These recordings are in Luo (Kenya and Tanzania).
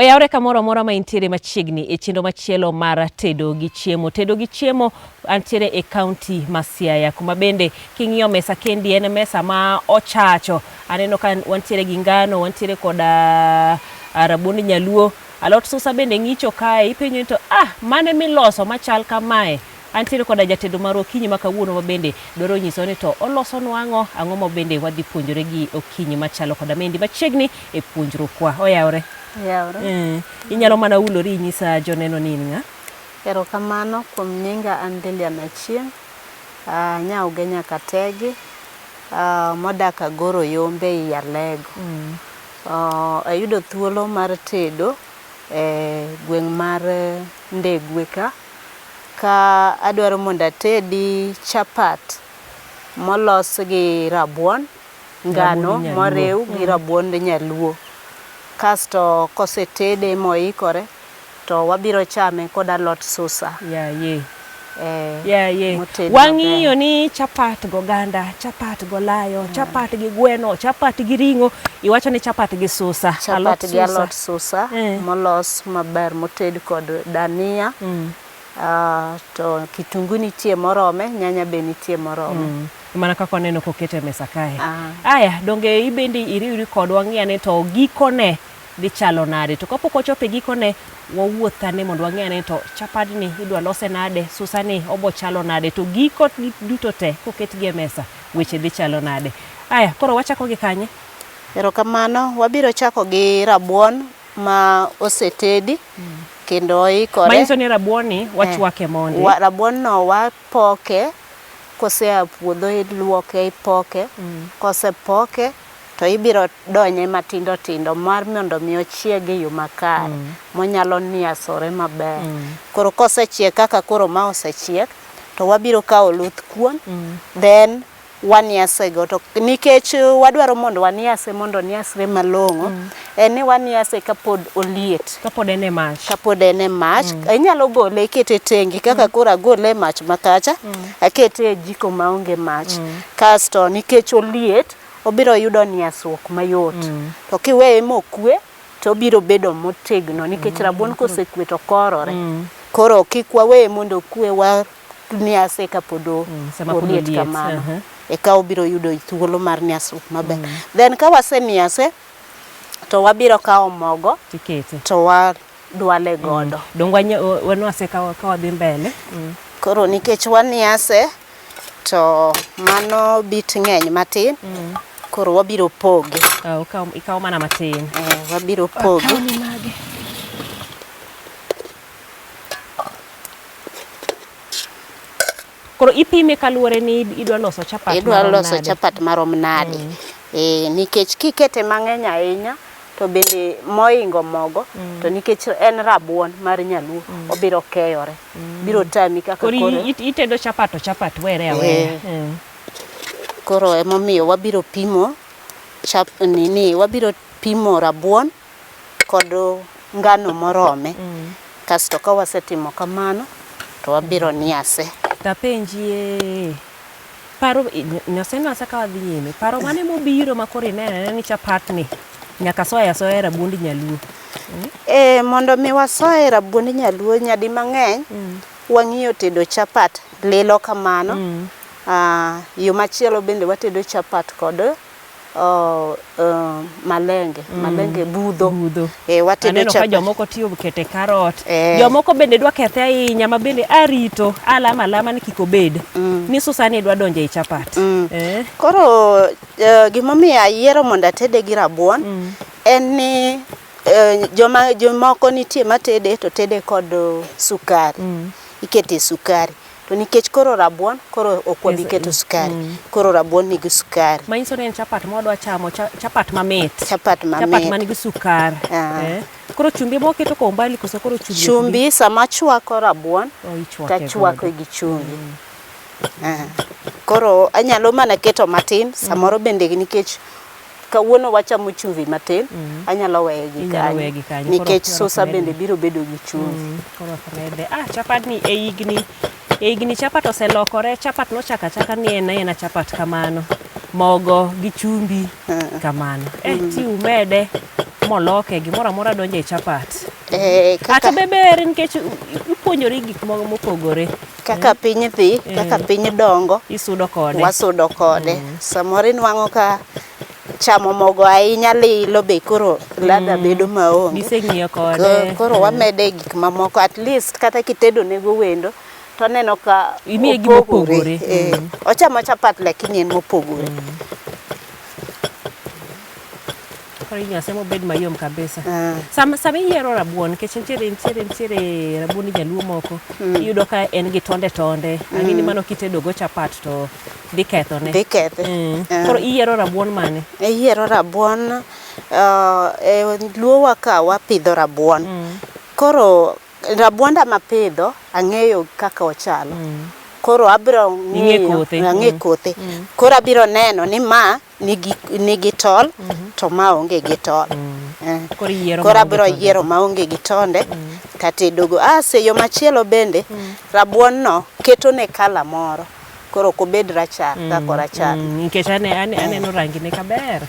Oyawre kamoro amora ma intiere machiegni e chenro machielo mar tedo gi chiemo. Tedo gi chiemo antiere e kaunti ma Siaya, kuma bende king'iyo mesa kendi en mesa ma ochacho. Aneno ka wantiere gi ngano, wantiere koda rabuond nyaluo, alot susa bende ng'icho kae. Ipenjo ni to mane miloso machal kamae? Antiere koda jatedo mar okinyi ma kawuono ma bende dwaro nyiso ni to oloso nwang'o ang'o ma bende wadhi puonjore gi okinyi machalo koda mendi machiegni e puonjrukwa. Oyawre. Inyalo mana ulori inyisa joneno ni ng'a? Erokamano kuom nyinga an Lilian Achieng', nyauge nyaka tegi, modak Agoro Yombe i Alego. Ayudo thuolo mar tedo e gweng' mar Ndegwe ka adwaro mondo atedi chapat molos gi rabuon ngano morew gi rabuond nyaluo. Kasto kosetede moikore to wabiro chame kod alot susa. Wang'iyo ni chapat goganda, chapat golayo, chapat gi gweno, chapat gi ring'o, iwacho ni chapat gi susa. Chapat gi alot susa molos maber moted kod dania. To kitungu nitie morome, nyanya be nitie morome. Mana kako neno kokete mesa kae. Aya, donge ibendi iriuri kodwa ng'iyane to gikone dhi chalo nade? To kapok ochope gikone, wawuothane mondo wang'iyane to chapadni idwa lose nade, susani obo chalo nade, to giko duto te koketgi e mesa weche dhi chalo nade. Aya, koro wachako gi kanye? Erokamano, wabiro chako gi rabuon ma osetedi kendo oikore. Manyiso ni rabuon ni wachwake mondi. Rabuon no wapoke, kosea puodho iluoke ipoke, kosepoke to ibiro donye matindo tindo mar mondo mi ochiegi e yo makare, monyalo niasore maber. Koro kosechiek kaka koro ma osechiek, to wabiro kawo oluth kuon, then waniase go. To nikech wadwaro mondo waniase mondo niasre malong'o, en ni waniase kapod oliet. Kapod ene mach. Kapod ene mach. Inyalo gole ikete tengi kaka koro agole mach makacha, akete e jiko maonge mach. Kasto nikech oliet, obiro yudo niasruok mayot. To kiweye mokwe, to obiro bedo motegno nikech rabuon kosekwe to korore. Koro kik waweye mondo okwe, waniase kapod oliet kamano. Eka obiro yudo thuolo mar niasruok maber. Then ka waseniase, to wabiro kawo mogo tikete to wadwale godo. Dong wanwase ka wadhi mbele. Koro nikech waniase to mano bit ng'eny matin. Koro wabiro poge. Ikawo mana matin. Wabiro poge. Koro ipime kaluwore ni idwa loso chapat. Idwa loso chapat marom nade. Nikech kikete mang'eny ahinya to bende moingo mogo, to nikech en rabuon mar nyaluo, obiro keyore. Biro tami kaka koro. Koro itedo chapat to chapat were aweya. Koro emomiyo wabiro pimo wabiro pimo rabuon kod ngano morome. Kasto ka wasetimo kamano to wabiro niase. Tapenjie, paro nasa ka wadhi nyime, paro mane mobiro ma koro ineno ni chapat ni nyaka soya rabuond nyaluo? Mondo mi wasoye rabuond nyaluo nyadi mang'eny, wang'iyo tedo chapat lilo kamano. Yo machielo bende watedo chapat kod malenge budho. Watedo chapat. Ka jomoko tiyo kete karot. Jomoko bende dwa kethe ahinya ma bende arito alama ni kik obed. Ni susani dwa donjo e chapat. Koro gimomiyo ayiero mondo atede gi rabuon en ni jomoko nitie matede to tede kod sukari. Ikete sukari. To nikech koro rabuon, koro okwabi keto sukari. Koro rabuon nigi sukari. Manyiso ni en chapat modwa chamo, chapat mamit. Chapat mamit. Chapat manigi sukari. Koro chumbi moketo kwa umbali koso koro chumbi? Chumbi sama chwako rabuon, tachwako gi chumbi. Koro anyalo mana keto matin, samoro bende nikech kawuono wachamo chumbi matin, anyalo weye gi kanyo. Nikech susa bende biro bedo gi chumbi. Koro frede. Chapat ni e higni chapat oselokore. Chapat nochaka ni en chapat kamano, mogo gi chumbi kamano. Ti umede moloke gimoro amora donjo e chapat. Kaka Kata be ber nikech ipuonjori gik mopogore. Kaka piny dhi, kaka piny dongo, Isudo kode. wasudo kode. Samoro inwang'o ka chamo mogo ahinya lilo be koro ladha bedo maonge. Diseng'iyo kode. Koro wamede gik mamoko, at least kata kitedo nego wendo to neno ka imiye gima opogore. Ochamo chapat lakini en mopogore. Koro inyase mobed mayom kabisa. Sama iyiero rabuon nikech nitiere rabuon nyaluo moko iyudo ka en gi tonde ang'ini mano kitedo go chapat to dhi kethone. Dhi kethe. Koro iyiero rabuon mane? Iyiero rabuon, luowa ka wapidho rabuon. Koro rabuonda mapidho ang'eyo kaka ochalo. Koro abiro ng'e kothe. Koro abiro neno ni ma nigi tol to ma onge gi tol. Koro abiro yiero ma onge gi tonde katedogo. Seyo machielo bende rabuon no keto ne kala moro. Koro kobed rachar kako rachar. Nikech aneno rangine kaber.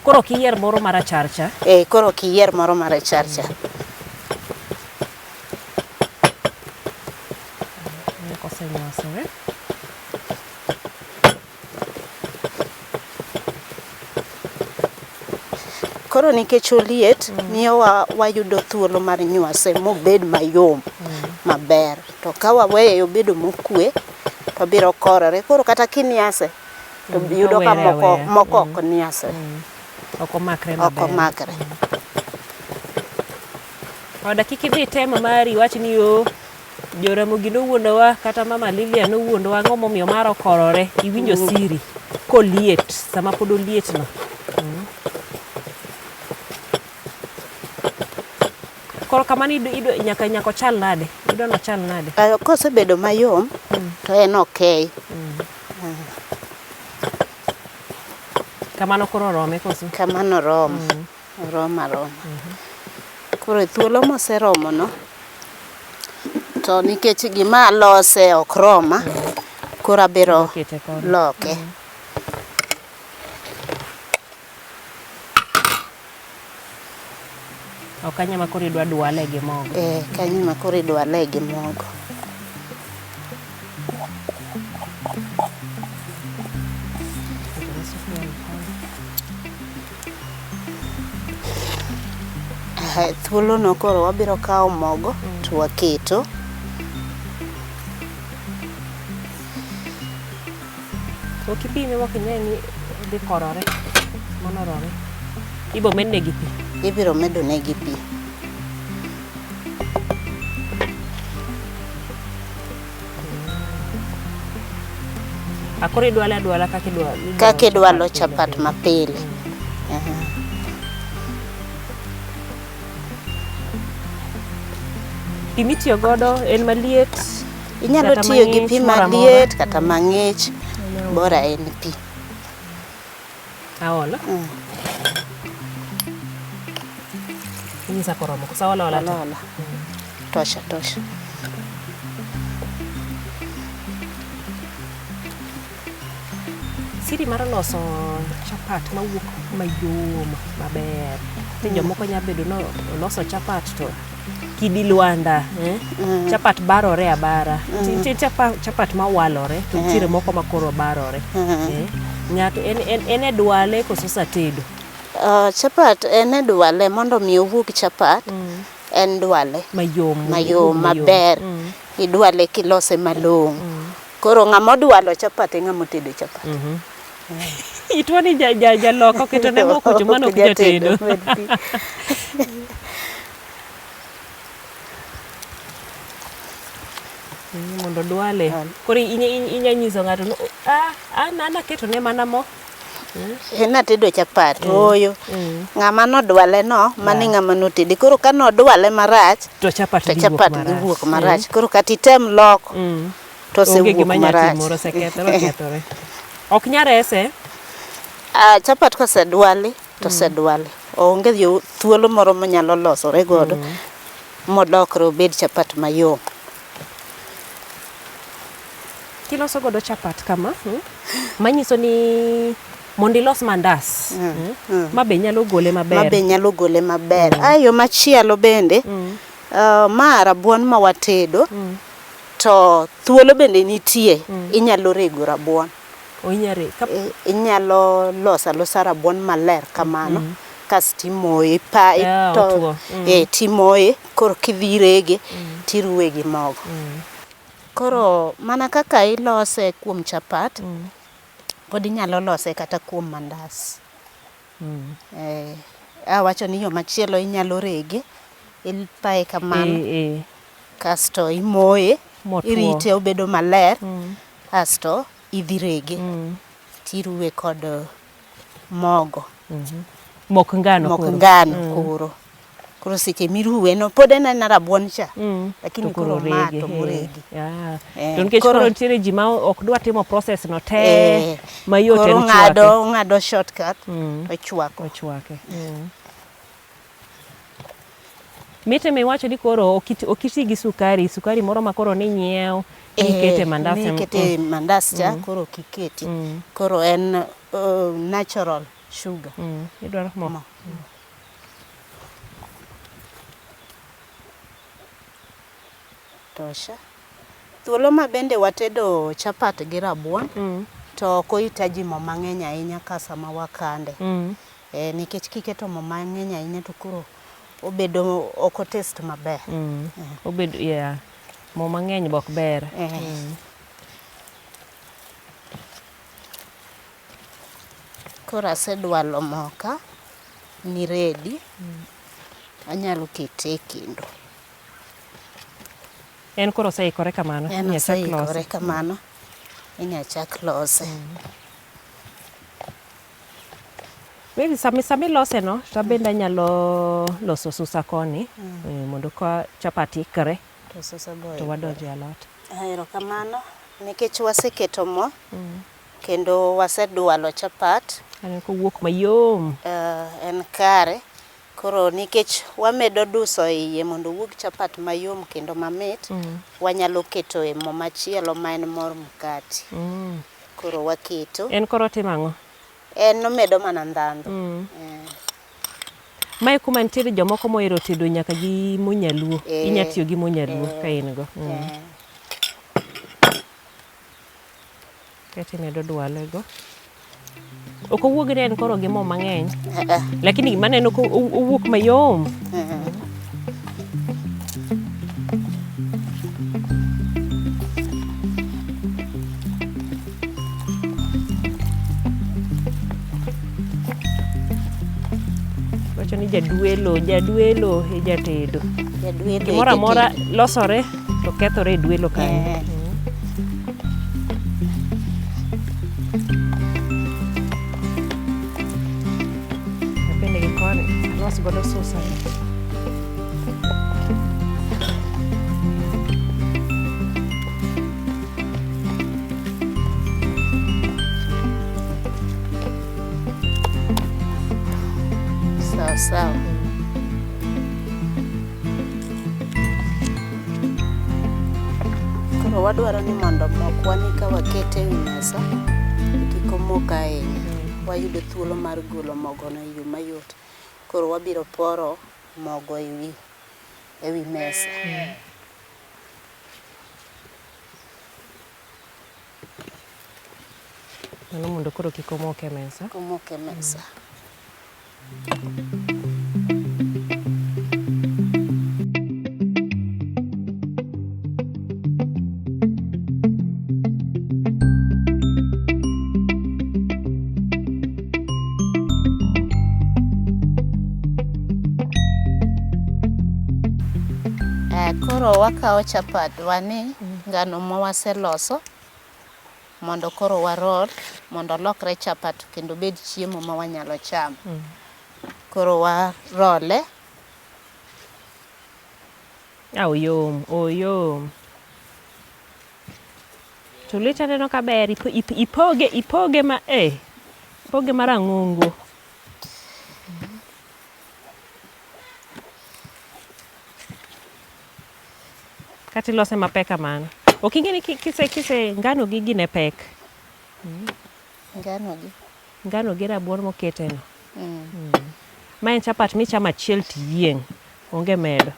Koro kiyier moro marachar cha. Koro kiyier moro marachar cha. Kosenyosore. Koro nikech oliet miyo wayudo thuolo mar nywase mobed mayom maber. To ka waweye obedo mokwe to biro korore. Koro kata kiniase to yudo ka moko ok niase. Ok omakre maber. Ok omakre. Oda kik idhi tema mari wach ni Joramogi nowuondowa kata mama Lilia nowuondowa ang'o momiyo mar okorore. Iwinjo siri koliet sama pod oliet no. Koro kamano nyaka ochal nade? Idwa nochal nade? Kosebedo mayom to en okay. Kamano koro rome koso? Kamano rom. Roma. Koro thuolo moseromo no to nikech gima lose ok roma koro abiro loke. Kanyo ma koro idwa dwale gi mogo. Kanyo ma koro idwale gi mogo. Thuolo no koro wabiro kawo mogo to waketo. Okipime wakine ni dhi korore monorore. Ibo medne gi pi. Ibiro medo negi pi. Akoro idwale kaka idwalo chapat mapile. Pi mitiyo godo en maliet. Inyalo tiyo gi pi maliet kata mang'ich. Bora en pi. Aolo? Inyisa koromo. Kusa ola. Tosha. Siri mar loso chapat mawuok mayom maber. Jomoko nyalo bedo no loso chapat to kidi Luanda, chapat barore abara. Nitie chapat mawalore to nitie moko makoro barore. Ng'ato en dwale koso satedo. Chapat en dwale mondo mi owuog chapat. En dwale mayom maber. Idwale kilose malong'. Koro ng'ama dwalo chapat ng'ama tedo chapat. Itwani jaloko keto ne moko chumano ok jatedo. Mondo dwale. Koro inya nyiso ng'ato no ana keto ne mana mo. Natedo chapat oyo. Ng'ama nodwale no mani ng'ama notedi. Koro ka nodwale marach to chapat dhi wuok marach. Koro kata item loko to se wuok marach. Ok nya rese. Chapat kosedwali to sedwali. Onge thuolo moro manyalo losore godo modokre obed chapat mayom. Kiloso godo chapat kama manyiso ni mondo ilos mandas. Ma be nyalo gole maber. Ma be nyalo gole maber. Ayo machielo bende, ma rabuon ma watedo, to thuolo bende nitie, inyalo rego rabuon. Inyalo losa rabuon maler kamano, kasto imoye timoye, koro kidhi rege, tiruwe gi mogo. Koro mana kaka ilose kuom chapat, pod inyalo lose kata kuom mandas. Awacho ni yo machielo inyalo rege, ipaye kamano, kasto imoye, irite obedo maler, kasto idhi rege, tiruwe kod mogo. Mok ngano koro. Koro seche miruwe no pod en rabuon cha, lakini koro mato moregi. To nikech koro nitiere ji ma ok dwa timo process no te mayot en chwake. Koro ng'ado shortcut, ochwake. Mite miwacho ni koro okiti gi sukari moro ma koro ni nyiew nikete mandas. Nikete mandas cha, koro kiketi. Koro en natural sugar. Idwaro mo. Tosha. Thuolo ma bende watedo chapat gi rabuon, to ok ohitaji mo mang'eny ahinya ka sama wakande. Nikech kiketo mo mang'eny ahinya to koro obedo ok taste maber. Obedo mo mang'eny bok ber. Koro asedwalo mo ka ni ready. Anyalo kete e kendo. En koro oseikore kamano. Oseikore kamano. Inya chak lose. Maybe sami lose no, to bende anyalo loso susa koni, mondo ka chapat ikre, to wadonje alot. Ahero kamano, nikech waseketo mo, kendo wasedwalo chapat. Aneno kowuok mayom. En kare, koro nikech wamedo duso iye mondo wuog chapat mayom kendo mamit, wanyalo keto e mo machielo ma en mor mkati. Koro waketo. En koro timang'o? En omedo mana ndhandhu. Mae kuma nitiere jomoko mohero tedo nyaka gi mo nyaluo. Inya tiyo gi mo nyaluo ka in go. Kati medo dwale go. Ok owuog ni en koro gi mo mang'eny. Lakini maneno ko owuok mayom. Wacho ni jaduelo e jatedo. Gimoro amora losore to kethore e duelo kanyo. Apende gi koni, los godo susa. Sawa. Koro wadwaro ni mondo mokwani ka wakete e mesa, kik omok ahinya. Wayudo thuolo mar golo mogo no e yo mayot. Koro wabiro poro mogo e wi mesa. Mano mondo koro kik omok e mesa. Omok e mesa. Koro wakao chapat wani ngano ma waseloso mondo koro warol mondo lokre chapat kendo bed chiemo ma wanyalo chamo. Koro warole. Oyom. To lita neno kaber ipoge marang'ongo. Kati lose mapek kamano. Ok ing'e ni kise ngano gi gine pek. Ngano gi. ngano gi rabuon mokete no. Ma en chapat michamo achiel tiyieng', onge medo.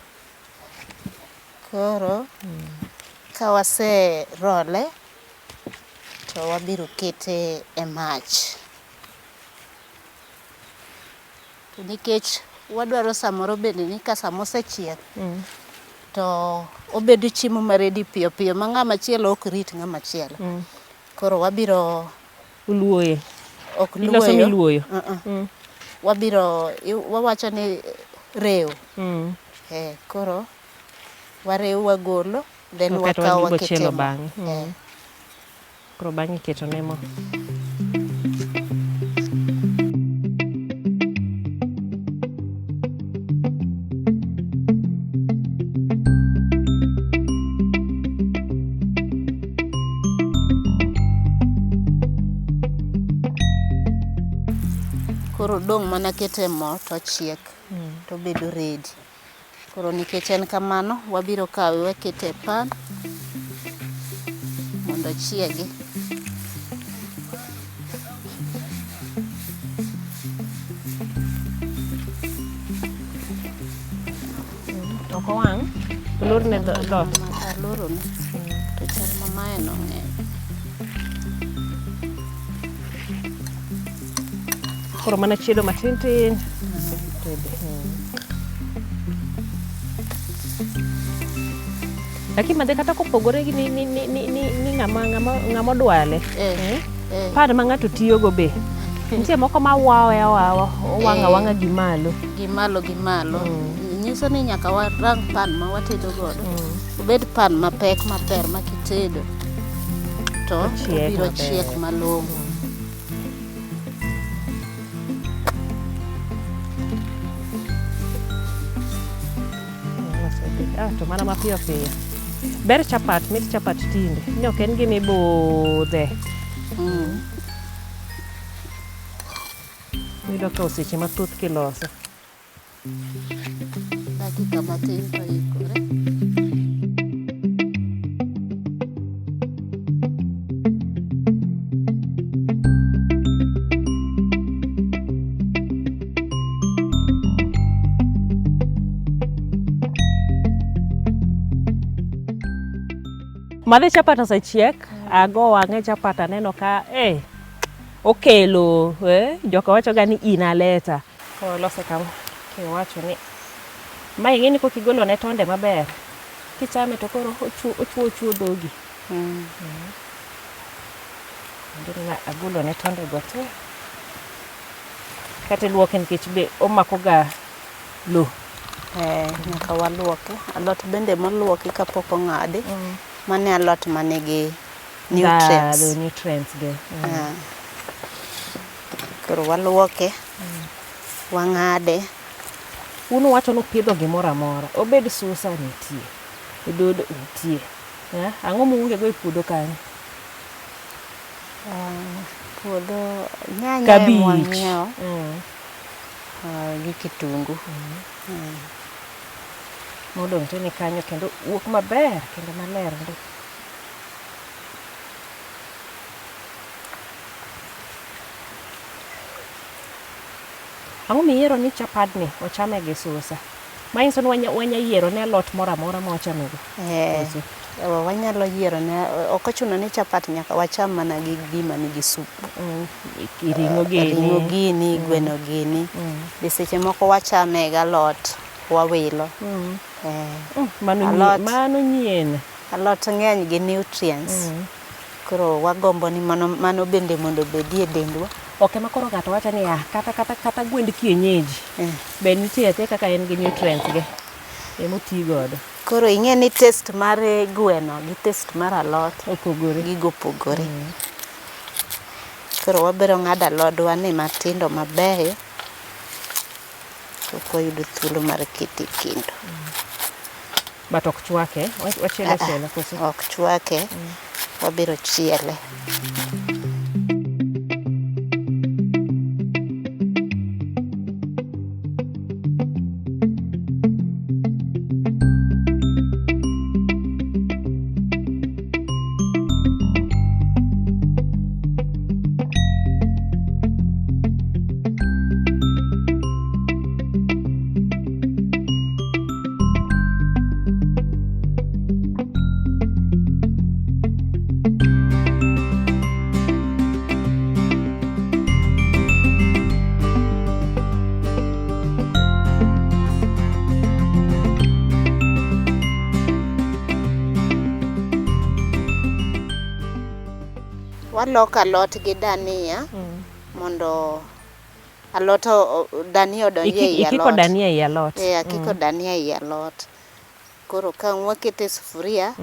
Koro ka wase role to wabiro kete e mach. To nikech wadwaro samoro bende ni ka samosechiek to obedo chiemo ma ready piyo piyo ma ng'ama chielo ok rit ng'ama chielo. Koro wabiro Uluoye. ok Iloso luoyo. miluoyo. Wabiro wawacho ni rew. Koro warew wagolo then wakaw wakete bang'e. Koro bang'e iketo ne mo. Koro dong' mana kete mo to chiek to bedo ready. Koro nikech en kamano wabiro kawe wakete pan mondo chiegi. Ok owang'? Olorne dhoot. Alorone. To chal mamae no ng'eny. Koro mana chiedo matin tin. Lakini madhe kata kopogore gi ni ng'ama odwale. Pan ma ng'ato tiyogo be. Nitie moko ma wawe awawa, owang' awang'a gi malo. Gi malo. Nyiso ni nyaka warang pan ma watedo godo. Obed pan mapek maber ma kitedo to biro chiek malong'o. To mana mapiyo piyo. Ber chapat, mit chapat tinde. Ni ok en gima ibudhe. Iyudo ka seche mathoth kiloso. Dakika matin to ikore. Madhe chapat osechiek, ago wang'e chapat aneno ka okelo, joka wacho ga ni inaleta. Koro lose kama, kiwacho ni mae ing'e ni kokigolo ne tonde maber, kichame to koro ochuo dhogi. Agolo ne tonde go te. Kata luoke nikech be omako ga lo. Nyaka waluoke. Alot bende moluoki kapok ong'adi. Mane alot manigi nutrients. Nutrients ge. Koro waluoke, wang'ade. Uno wacho no pidho gimoro amora. Obed susa nitie. Ododo nitie. Ang'o muonge go e puodho kanyo? Puodho nyanya kabich. Gi kitungu. Modong' to ni kanyo kendo wuok maber kendo maler. Ang'o miyiero ni chapadni ochame gi susa? Manyiso ni wanya yiero ne alot moro amora ma wachamego. Wanyalo yiero ne, ok ochuno ni chapat nyaka wacham mana gi gima nigi sup. Ring'o gini, gweno gini. Be seche moko wachame gi alot, wawilo. Mano nyien. Alot ng'eny gi nutrients. Koro wagombo ni mano bende mondo obedie e dendwa. Ok ema koro ng'ato wacho ni kata gwend kienyeji. Be nitie kaka en gi nutrients ge. Emoti godo. Koro ing'e ni taste mar gweno gi taste mar alot opogore. Gigo opogore. Koro wabiro ng'ado alodwa ni matindo mabeyo. Koko yudo thuolo mar kete kendo. But ok chwake. Wachiele koso. Ok chwake. Wabiro chiele. waloko alot gi dania mondo alot dania odonje i alot. Ikiko dania i alot. Akiko dania i alot. Koro ka wakete sufuria,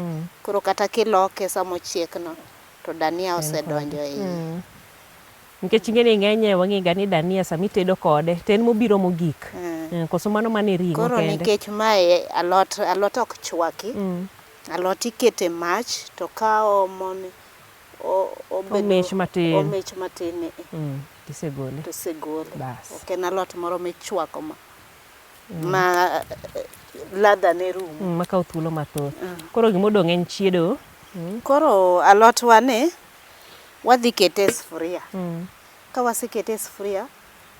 koro kata kiloke samochiek no, to dania osedonjo i. Nikech ing'eni ng'enye wang'ega ni dania sami tedo kode, to en mobiro mogik. Koso mano mane ring'o kende. Koro nikech mae alot ok chwaki, alot ikete mach to ka omoni omech matin. Omech matin. Tisegole. Ok en alot moro michwako ma ladha ne rum. Makaw thuolo mathoth. Koro gimodong' en chiedo. Koro alot wani wadhi kete e sufuria. Ka wasekete e sufuria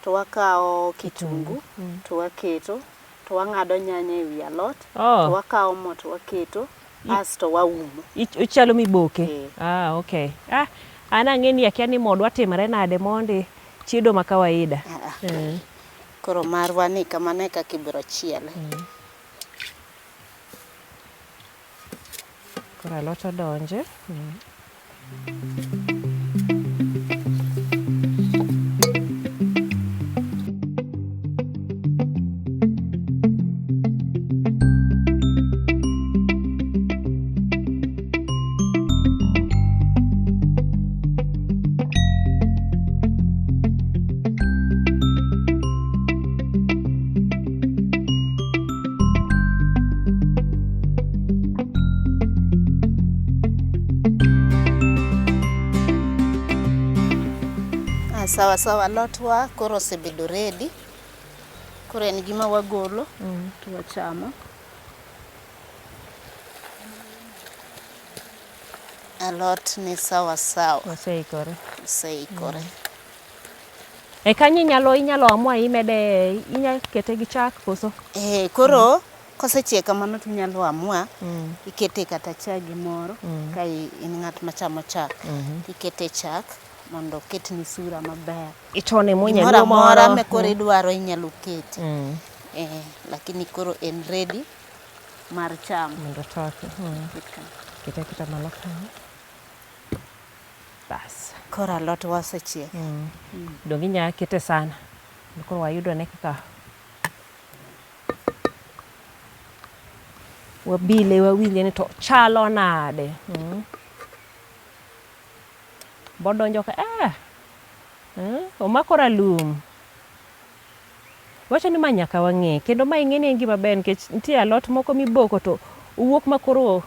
to wakawo kitungu to waketo to wang'ado nyanya e wi alot to wakawo mo to waketo asto waumo. Uchalo miboke. Okay. An ang'eni akia ni modwa timore nade mondi chiedo ma kawaida. Koro marwa ni kamane kaka ibiro chiele. Koro alot odonje. Sawa alotwa koro osebedo ready. Koro en gima wagolo to wachamo. Alot ni sawa. Oseikore. Kanyo inyalo amua imede inya kete gi chak koso. Koro kosechiek kamano to inyalo amua ikete kata chak gimoro ka in ng'at machamo chak. Ikete chak mondo ketni sura maber. Itone monya moro amora me koro idwaro inyalo kete. Lakini koro en ready mar chamo. Mondo toke. Kita malo kanyo. Bas. Koro alot wasechiek. Dongi nya kete sana. Koro wayudo ne kaka wabile wawinje ni to chalo nade. Bodonjo ka omako ralum. Wacho ni ma nyaka wang'e kendo ma ing'eni gima ber nikech nitie alot moko miboko to uwuok makoro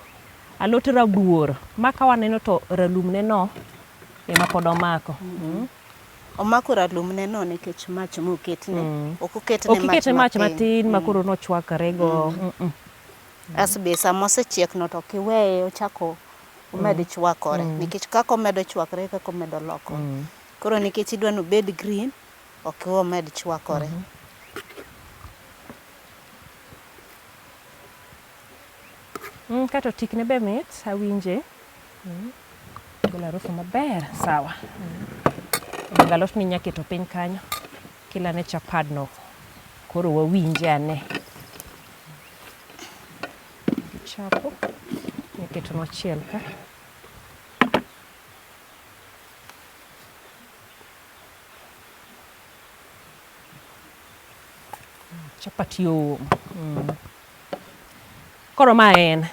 alot rabuor ma ka waneno to ralum ne no ema pod omako. Omako ralum ne no nikech mach moketne. Ok oketne mach matin makoro nochwakre go. Asbe samosechiek no to kiweye ochako omed chwakore nikech kako omedo chwakre kako omedo loko. Koro nikech idwano bed green ok omed chwakore. Kato tikne be mit awinje. Gola harufu maber sawa. Galot ni nyaketo piny kanyo. Kila ne chapadno. Koro wawinje ane. Chapo. Nyaketo no chiel ka. Chapat yom. Koro ma en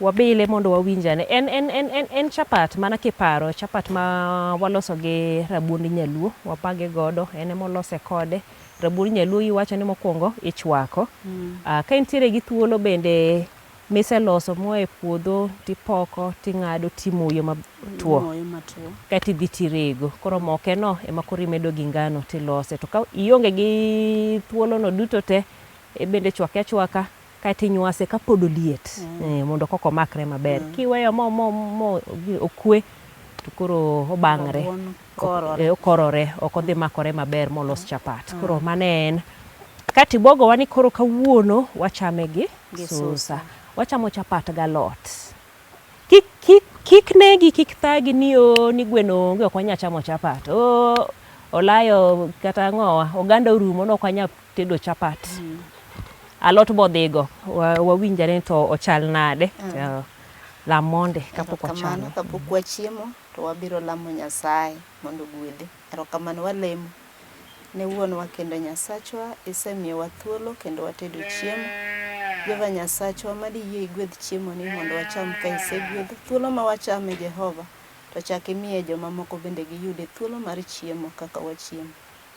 wabile mondo wawinjane en chapat mana kiparo chapat ma waloso gi rabuond nyaluo wapage godo ene molose kode rabuond nyaluo iwacho ni mokwongo ichwako. Ka intiere gi thuolo bende miseloso mo e puodho tipoko ting'ado timoyo matuo kati dhi tirego. Koro moke no ema koro imedo gi ngano tilose to ka ionge gi thuolo no duto te bende chwake achwaka kati nywase ka pod oliet mondo koko makre maber. Kiweyo mo okwe to koro obangre okorore ok odhi makore maber molos chapat. Koro manen kati bogo wani koro kawuono wachame gi susa. Wachamo chapat galot. Kik negi kik thagi ni gweno onge ok wanya chamo chapat. Olayo kata ngowa oganda orumo no ok wanya tedo chapat. Alot bodhigo wawinjare to ochal nade. La monde kapok wachamo. Kapok wachiemo to wabiro lamo Nyasaye mondo gwedhe. Erokamano walemo ne wuonwa kendo Nyasachwa, isemiyowa thuolo kendo watedo chiemo. Jehova Nyasachwa madi yie igwedh chiemo ni mondo wacham ka isegwedho. Thuolo ma wachame Jehova, to chak imiye joma moko bende giyude thuolo mar chiemo kaka wachiemo.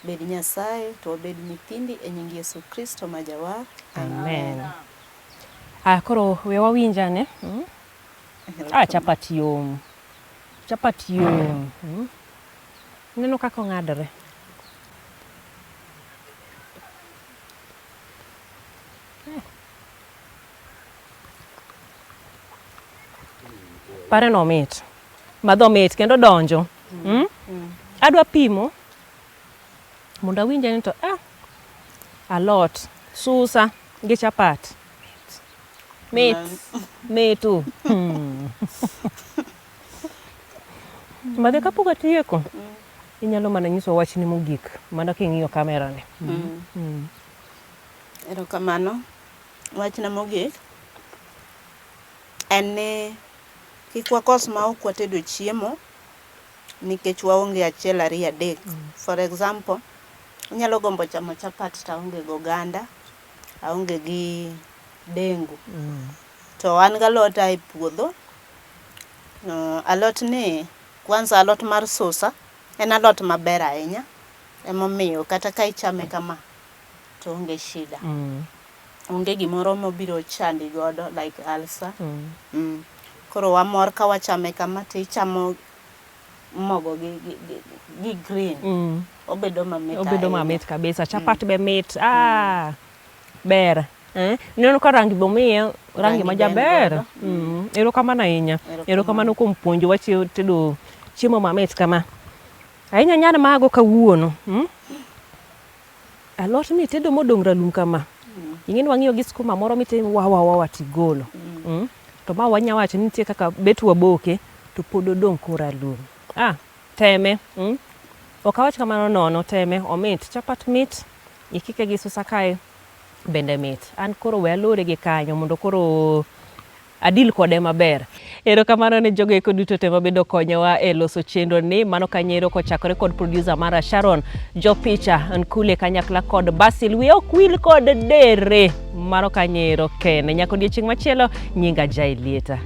Bed Nyasaye to wabed nyithindi e nying Yesu Kristo ma Jawar. Amen. Koro we wawinjane. Chapat yom. Chapat yom. Neno kaka ng'adore. Pare no mit. Madho mit kendo donjo. Adwa pimo. Mondo awinja ni to alot, susa gi chapat. Metu. Madhe kapok atieko. Inyalo mana nyiso wachni mogik mana king'iyo kamera ni. Erokamano. Wachna mogik en ni kik wakos ma ok watedo chiemo nikech waonge achiel ariyo adek. For example, inyalo gombo chamo chapat to aonge gi oganda, aonge gi dengu. To an galot e puodho. Alot ni, kwanza alot mar susa en alot maber ahinya. Emomiyo kata ka ichame kama to onge shida. Onge gimoro mobiro chandi godo like ulcer. Koro wamor ka wachame kama to ichamo mogo gi green. Obedo mamit. Obedo mamit kabisa. Chapat be mit. Ber. Neno ka rangi bomiyo rangi majaber. Erokamano ahinya. Erokamano kuom puonjowa tedo chiemo mamit kama. Ahinya nyane mago kawuono. Alot ni tedo modong ralum kama. Ing'eni wang'iyo gi skuma moro mitimo wa tigolo. To ma wanyawacho nitie kaka bet waboke to pod odong kora lum. Teme. Okawach kamano nono, teme omit. Chapat mit, ikike gi susa kae bende mit. An koro we alore gi kanyo mondo koro adil kode maber. Erokamano ne jogo eko duto te mabedo konyowa e loso chenro ni. Mano Kanyero kochakore kod producer mara Sharon, Jopicha Nkule kanyakla kod Basil. We ok wil kod Dere. Mano Kanyero kene. Nyaka odiochieng' machielo, nyinga Jailieta.